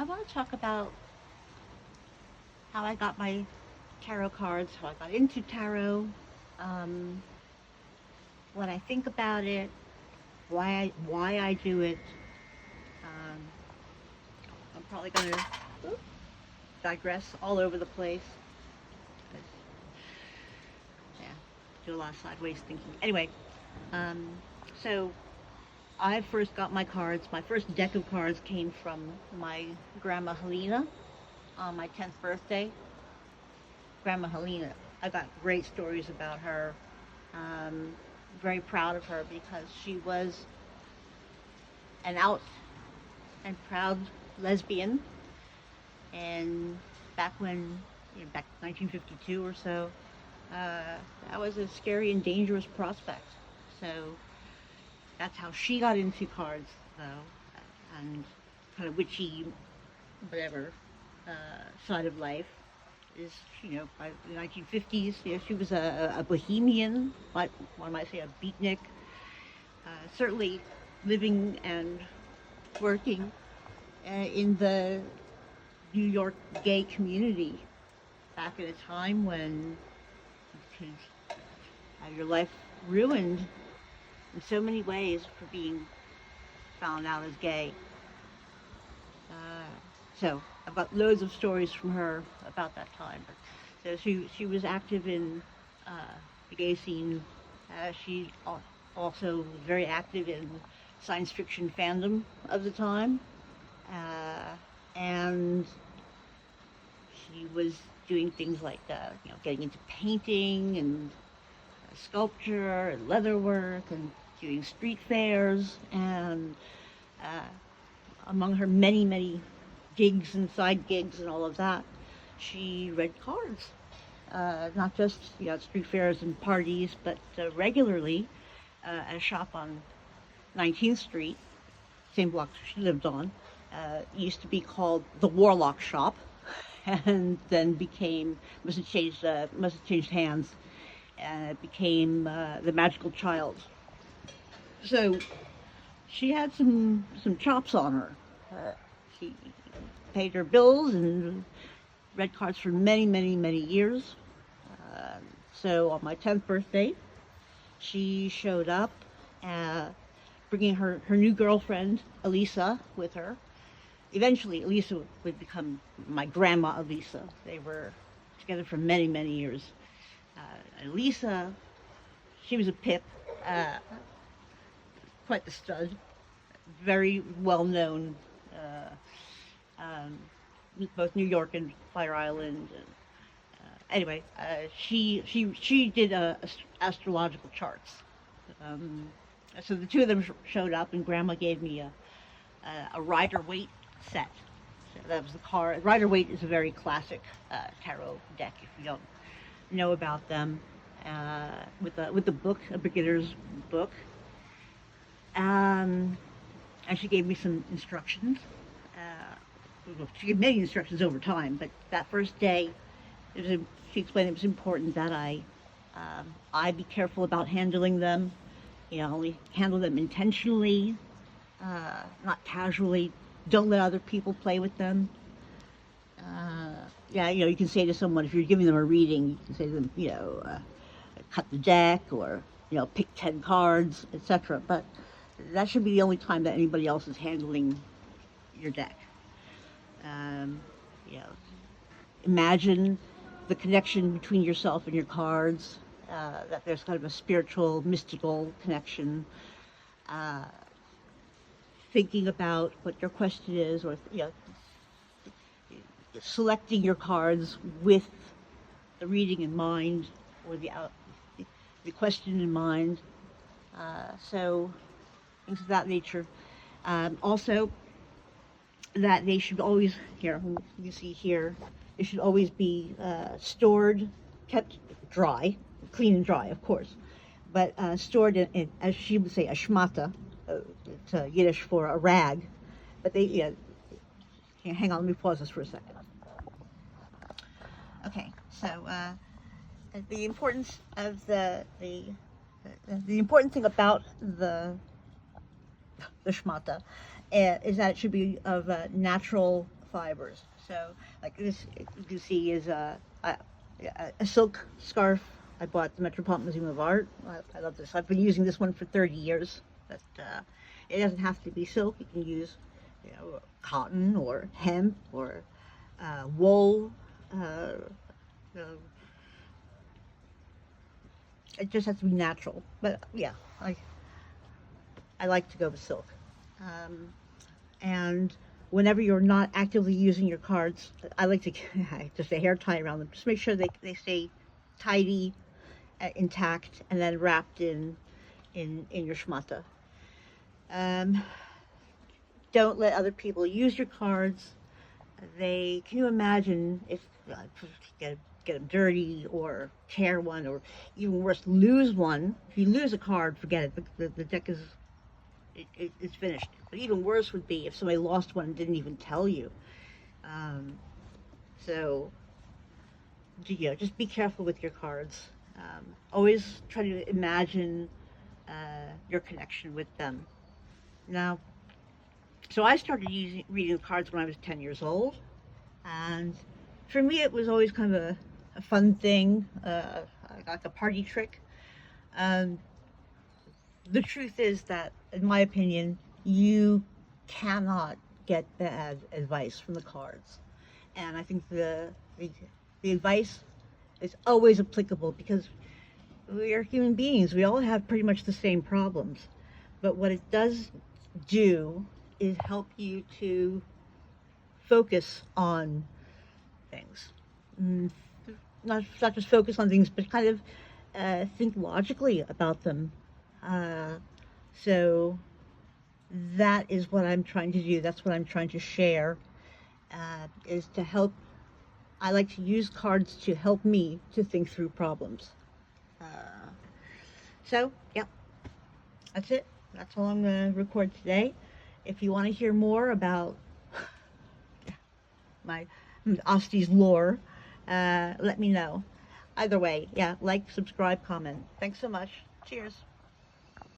I want to talk about how I got my tarot cards, how I got into tarot, um, what I think about it, why I do it. Um, I'm probably going to digress all over the place. 'Cause, yeah, do a lot of sideways thinking. Anyway, um, so I first got my cards. My first deck of cards came from my grandma Helena on my 10th birthday. Grandma Helena. I got great stories about her. Um, very proud of her because she was an out and proud lesbian, and back when, back 1952 or so, that was a scary and dangerous prospect. So that's how she got into cards, though, and kind of witchy, whatever, side of life is, by the 1950s, she was a bohemian, one might say a beatnik, certainly living and working in the New York gay community back at a time when you could have your life ruined in so many ways for being found out as gay. Uh, so I've got loads of stories from her about that time. But, so she was active in the gay scene. She also was very active in science fiction fandom of the time, and she was doing things like getting into painting and sculpture and leatherwork and doing street fairs, and uh, among her many gigs and side gigs and all of that, she read cards. Not just street fairs and parties, but regularly at a shop on 19th Street, same block she lived on. Used to be called the Warlock Shop, and then must have changed hands, and it became the Magical Child. So she had some chops on her. She paid her bills and read cards for many years. Uh, so on my 10th birthday, she showed up, uh, bringing her new girlfriend, Elisa, with her. Eventually, Elisa would become my grandma Elisa. They were together for many years. Elisa, she was a pip, uh, quite the stud, very well known, um, both New York and Fire Island. And, anyway, she did astrological charts. Um, so the two of them showed up, and Grandma gave me a Rider Waite set. So that was the card. Rider Waite is a very classic tarot deck. If you don't know about them, with the book, a beginner's book. And she gave me some instructions. She gave many instructions over time, but that first day, she explained it was important that I be careful about handling them. Only handle them intentionally, not casually. Don't let other people play with them. Yeah, you can say to someone, if you're giving them a reading, you can say to them, cut the deck, or pick 10 cards, etc. But that should be the only time that anybody else is handling your deck. Um, you know, Imagine the connection between yourself and your cards. That there's kind of a spiritual, mystical connection. Uh, Thinking about what your question is, or selecting your cards with the reading in mind, or the question in mind. So things of that nature. Also, that they should always, here you see here, they should always be stored, kept dry, clean and dry, of course, but stored in, as she would say, a shmata. It's Yiddish for a rag. But they, hang on, let me pause this for a second. Okay, so the importance of the important thing about the shmata is that it should be of natural fibers. So, like this, you can see is a silk scarf. I bought at the Metropolitan Museum of Art. I love this. I've been using this one for 30 years. But it doesn't have to be silk. You can use, cotton or hemp or wool. Uh, uh, it just has to be natural. But yeah, I like to go with silk. Um, and whenever you're not actively using your cards, I like to just a hair tie around them. Just make sure they stay tidy, intact, and then wrapped in your schmata. Um, don't let other people use your cards. They can you imagine if get get them dirty or tear one or even worse lose one. If you lose a card, forget it. The deck is it's finished. But even worse would be if somebody lost one and didn't even tell you. Um, so, just be careful with your cards. Always try to imagine your connection with them. Now, so I started reading cards when I was 10 years old, and for me it was always kind of a fun thing, like a party trick. Um, the truth is that, in my opinion, you cannot get bad advice from the cards. And I think the advice is always applicable because we are human beings. We all have pretty much the same problems. But what it does do is help you to focus on things. Mm, not just focus on things, but kind of think logically about them. Uh, so that is what I'm trying to do. That's what I'm trying to share, is to help. I like to use cards to help me to think through problems. Uh, so, yeah, that's it. That's all I'm going to record today. If you want to hear more about my Asti's lore, let me know. Either way, yeah, like, subscribe, comment. Thanks so much. Cheers.